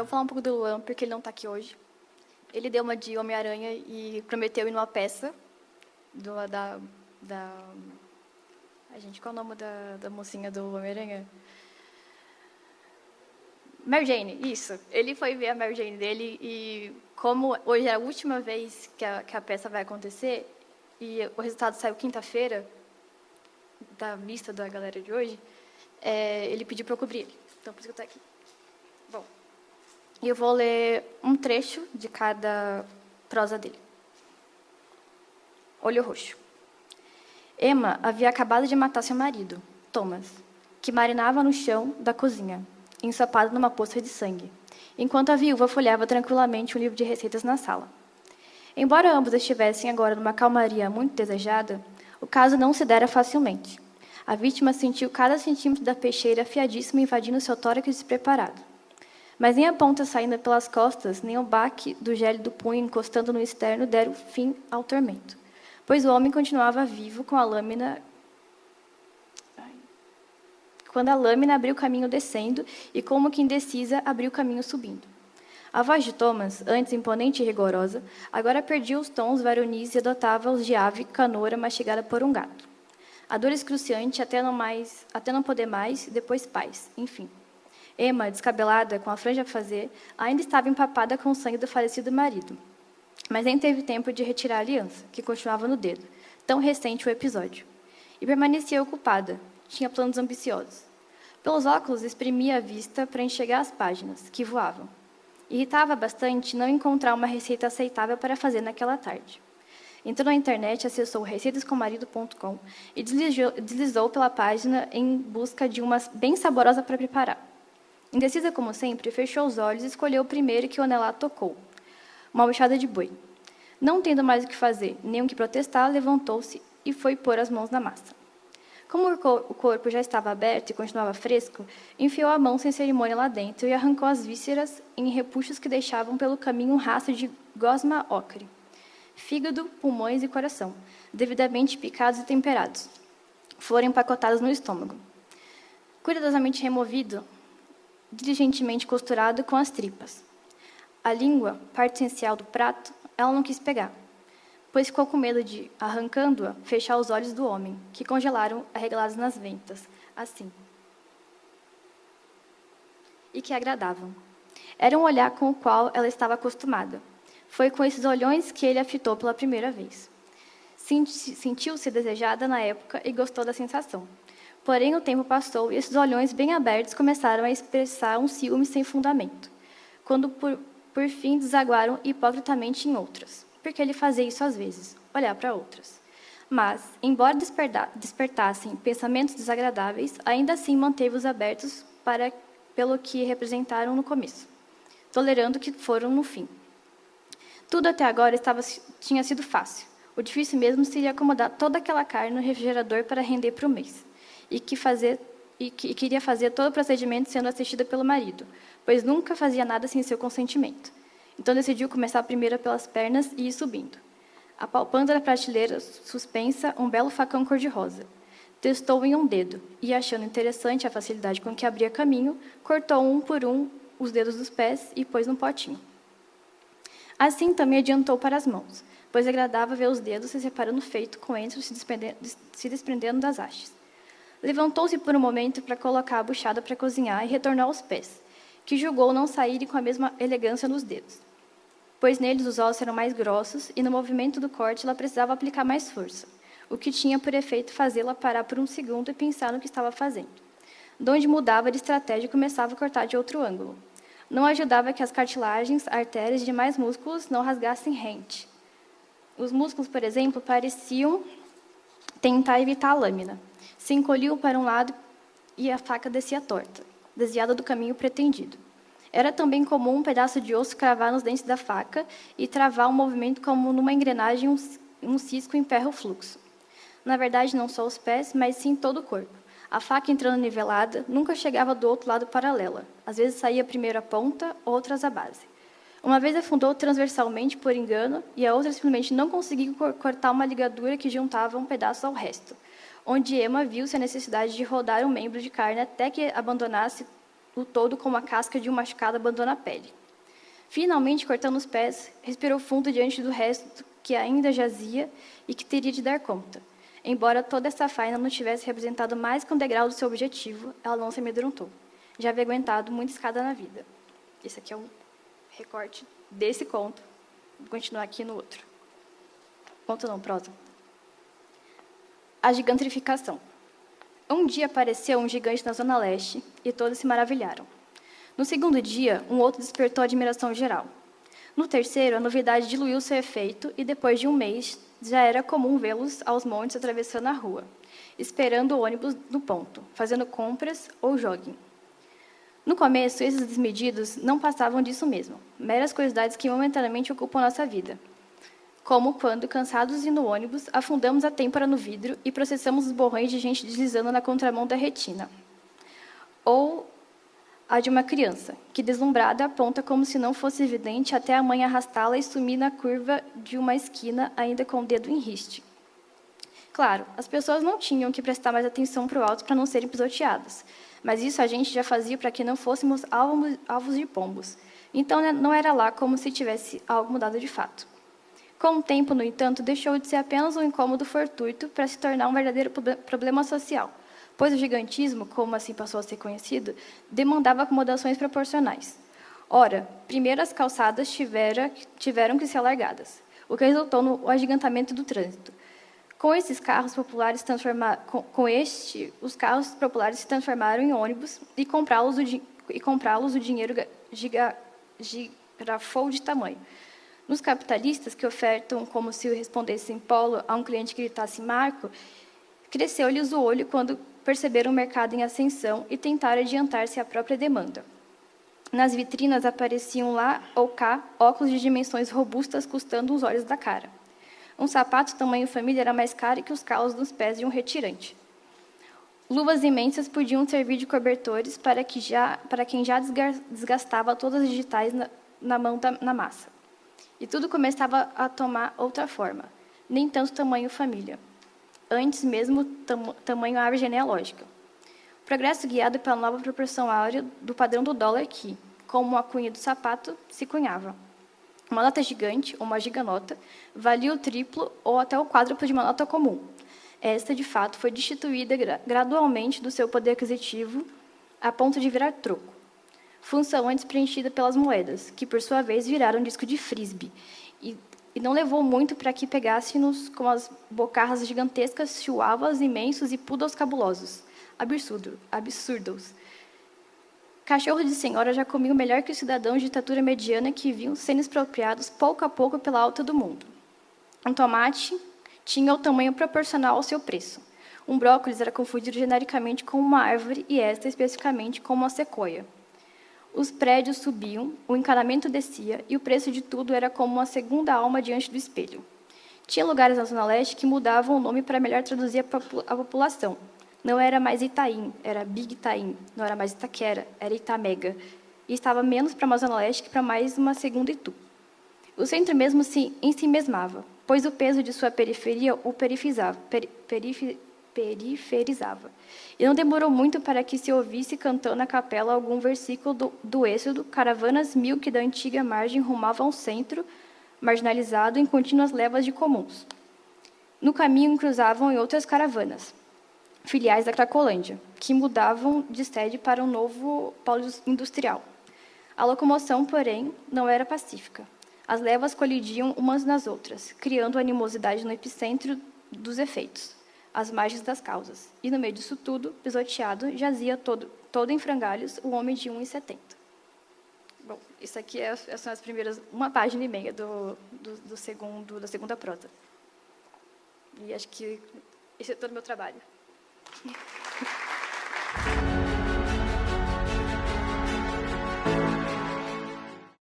vou falar um pouco do Luan, porque ele não está aqui hoje. Ele deu uma de Homem-Aranha e prometeu ir numa peça Ai, gente, qual é o nome da mocinha do Homem-Aranha? Mary Jane, isso. Ele foi ver a Mary Jane dele e, como hoje é a última vez que a peça vai acontecer, e o resultado saiu quinta-feira, da lista da galera de hoje, ele pediu para eu cobrir ele. Então, por isso que eu estou aqui. Bom, eu vou ler um trecho de cada prosa dele. Olho Roxo. Emma havia acabado de matar seu marido, Thomas, que marinava no chão da cozinha, ensopado numa poça de sangue, enquanto a viúva folheava tranquilamente um livro de receitas na sala. Embora ambos estivessem agora numa calmaria muito desejada, o caso não se dera facilmente. A vítima sentiu cada centímetro da peixeira afiadíssima invadindo seu tórax despreparado. Mas nem a ponta saindo pelas costas, nem o baque do gélido punho encostando no externo deram fim ao tormento, pois o homem continuava vivo com a lâmina quando a lâmina abriu o caminho descendo e, como que indecisa, abriu o caminho subindo. A voz de Thomas, antes imponente e rigorosa, agora perdia os tons varonis e adotava os de ave canoura mastigada por um gato. A dor excruciante até não poder mais, depois paz, enfim. Emma, descabelada, com a franja a fazer, ainda estava empapada com o sangue do falecido marido. Mas nem teve tempo de retirar a aliança, que continuava no dedo, tão recente o episódio. E permanecia ocupada. Tinha planos ambiciosos. Pelos óculos, exprimia a vista para enxergar as páginas, que voavam. Irritava bastante não encontrar uma receita aceitável para fazer naquela tarde. Entrou na internet, acessou receitascommarido.com e deslizou pela página em busca de uma bem saborosa para preparar. Indecisa como sempre, fechou os olhos e escolheu o primeiro que o anelá tocou. Uma buchada de boi. Não tendo mais o que fazer, nem o que protestar, levantou-se e foi pôr as mãos na massa. Como o corpo já estava aberto e continuava fresco, enfiou a mão sem cerimônia lá dentro e arrancou as vísceras em repuxos que deixavam pelo caminho um rastro de gosma ocre, fígado, pulmões e coração, devidamente picados e temperados. Foram empacotados no estômago. Cuidadosamente removido, diligentemente costurado com as tripas. A língua, parte essencial do prato, ela não quis pegar, pois ficou com medo de, arrancando-a, fechar os olhos do homem, que congelaram arregalados nas ventas, assim. E que agradavam. Era um olhar com o qual ela estava acostumada. Foi com esses olhões que ele a fitou pela primeira vez. Sentiu-se desejada na época e gostou da sensação. Porém, o tempo passou e esses olhões bem abertos começaram a expressar um ciúme sem fundamento, quando por fim desaguaram hipocritamente em outras. Porque ele fazia isso às vezes, olhar para outras. Mas, embora despertassem pensamentos desagradáveis, ainda assim manteve-os abertos pelo que representaram no começo, tolerando o que foram no fim. Tudo até agora tinha sido fácil. O difícil mesmo seria acomodar toda aquela carne no refrigerador para render para o mês, e queria fazer todo o procedimento sendo assistida pelo marido, pois nunca fazia nada sem seu consentimento. Então decidiu começar primeiro pelas pernas e ir subindo. Apalpando na prateleira suspensa um belo facão cor-de-rosa. Testou em um dedo e, achando interessante a facilidade com que abria caminho, cortou um por um os dedos dos pés e pôs num potinho. Assim também adiantou para as mãos, pois agradava ver os dedos se separando feito coentro se desprendendo das hastes. Levantou-se por um momento para colocar a buchada para cozinhar e retornou aos pés, que julgou não saírem com a mesma elegância nos dedos, pois neles os ossos eram mais grossos e no movimento do corte ela precisava aplicar mais força, o que tinha por efeito fazê-la parar por um segundo e pensar no que estava fazendo. Donde mudava de estratégia e começava a cortar de outro ângulo. Não ajudava que as cartilagens, artérias e demais músculos não rasgassem rente. Os músculos, por exemplo, pareciam tentar evitar a lâmina. Se encolhiam para um lado e a faca descia torta, desviada do caminho pretendido. Era também comum um pedaço de osso cravar nos dentes da faca e travar um movimento como numa engrenagem um cisco emperra o fluxo. Na verdade, não só os pés, mas sim todo o corpo. A faca entrando nivelada nunca chegava do outro lado paralela. Às vezes saía primeiro a ponta, outras a base. Uma vez afundou transversalmente por engano e a outra simplesmente não conseguiu cortar uma ligadura que juntava um pedaço ao resto, onde Emma viu-se a necessidade de rodar um membro de carne até que abandonasse o todo como a casca de um machucado abandona a pele. Finalmente, cortando os pés, respirou fundo diante do resto que ainda jazia e que teria de dar conta. Embora toda essa faina não tivesse representado mais que um degrau do seu objetivo, ela não se amedrontou. Já havia aguentado muita escada na vida. Esse aqui é um recorte desse conto. Vou continuar aqui no outro. Conto não, prosa. A gigantrificação. Um dia apareceu um gigante na Zona Leste e todos se maravilharam. No segundo dia, um outro despertou a admiração geral. No terceiro, a novidade diluiu seu efeito e, depois de um mês, já era comum vê-los aos montes atravessando a rua, esperando o ônibus no ponto, fazendo compras ou jogging. No começo, esses desmedidos não passavam disso mesmo, meras curiosidades que momentaneamente ocupam nossa vida. Como quando, cansados e no ônibus, afundamos a têmpora no vidro e processamos os borrões de gente deslizando na contramão da retina. Ou a de uma criança, que, deslumbrada, aponta como se não fosse evidente até a mãe arrastá-la e sumir na curva de uma esquina, ainda com o dedo em riste. Claro, as pessoas não tinham que prestar mais atenção para o alto para não serem pisoteadas, mas isso a gente já fazia para que não fôssemos alvos de pombos. Então, não era lá como se tivesse algo mudado de fato. Com o tempo, no entanto, deixou de ser apenas um incômodo fortuito para se tornar um verdadeiro problema social, pois o gigantismo, como assim passou a ser conhecido, demandava acomodações proporcionais. Ora, primeiro as calçadas tiveram que ser alargadas, o que resultou no agigantamento do trânsito. Com esses carros populares os carros populares se transformaram em ônibus e comprá-los o dinheiro girafou de tamanho. Nos capitalistas, que ofertam como se respondessem polo a um cliente que gritasse Marco, cresceu-lhes o olho quando perceberam o mercado em ascensão e tentaram adiantar-se à própria demanda. Nas vitrinas apareciam lá ou cá óculos de dimensões robustas custando os olhos da cara. Um sapato tamanho família era mais caro que os calos dos pés de um retirante. Luvas imensas podiam servir de cobertores para quem já desgastava todas as digitais na massa. E tudo começava a tomar outra forma, nem tanto tamanho família. Antes mesmo, tamanho árvore genealógica. O progresso guiado pela nova proporção áurea do padrão do dólar que, como a cunha do sapato, se cunhava. Uma nota gigante, ou uma giganota, valia o triplo ou até o quádruplo de uma nota comum. Esta, de fato, foi destituída gradualmente do seu poder aquisitivo a ponto de virar troco. Função antes preenchida pelas moedas, que, por sua vez, viraram disco de frisbee. E não levou muito para que pegasse-nos com as bocarras gigantescas, chihuahuas imensos e poodles cabulosos. Absurdos. Cachorros de senhora já comiam melhor que os cidadãos de estatura mediana que vinham sendo expropriados pouco a pouco pela alta do mundo. Um tomate tinha o tamanho proporcional ao seu preço. Um brócolis era confundido genericamente com uma árvore e esta especificamente com uma sequoia. Os prédios subiam, o encanamento descia e o preço de tudo era como uma segunda alma diante do espelho. Tinha lugares na Zona Leste que mudavam o nome para melhor traduzir a população. Não era mais Itaim, era Big Itaim. Não era mais Itaquera, era Itamega. E estava menos para uma Zona Leste que para mais uma segunda Itu. O centro mesmo se ensimesmava, pois o peso de sua periferia o periferizava. E não demorou muito para que se ouvisse cantando na capela algum versículo do Êxodo, caravanas mil que da antiga margem rumavam ao centro, marginalizado em contínuas levas de comuns. No caminho cruzavam em outras caravanas, filiais da Cracolândia, que mudavam de sede para um novo polo industrial. A locomoção, porém, não era pacífica. As levas colidiam umas nas outras, criando animosidade no epicentro dos efeitos, às margens das causas. E, no meio disso tudo, pisoteado, jazia todo em frangalhos o homem de 1,70. Bom, isso aqui são as primeiras, uma página e meia da segunda prosa. E acho que esse é todo o meu trabalho.